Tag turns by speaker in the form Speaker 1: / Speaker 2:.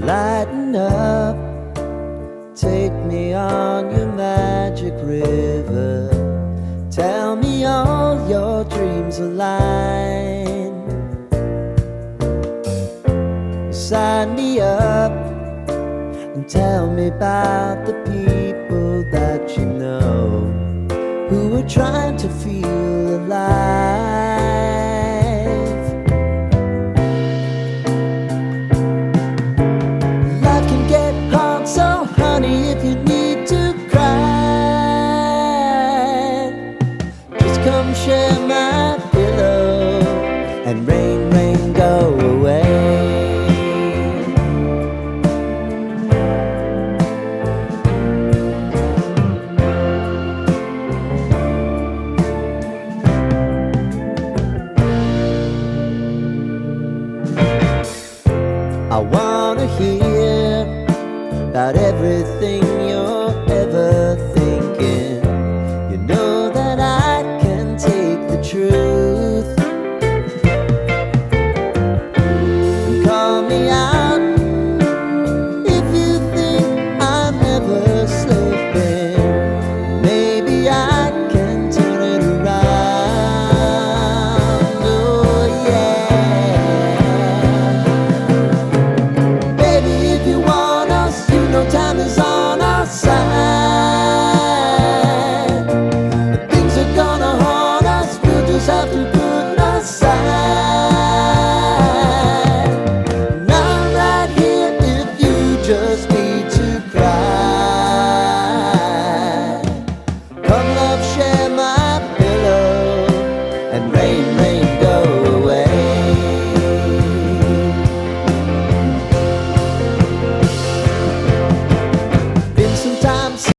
Speaker 1: Lighten up, take me on your magic river. Tell me all your dreams align. Sign me up and tell me about the people that you know who are trying to feel alive. Life can get hard, so honey, if you need to cry, just come share my pillow and rain, rain, go away. I wanna hear about everything you're ever thinking. You know that I can take the truth. And call me out if you think I'm ever slipping. Maybe I can turn it around. Oh yeah. Baby, if you want us, you know time is on our side. But things are gonna haunt us, we'll just have to put aside. And I'm right here if you just need to cry. Come love, share my pillow and rain, rain.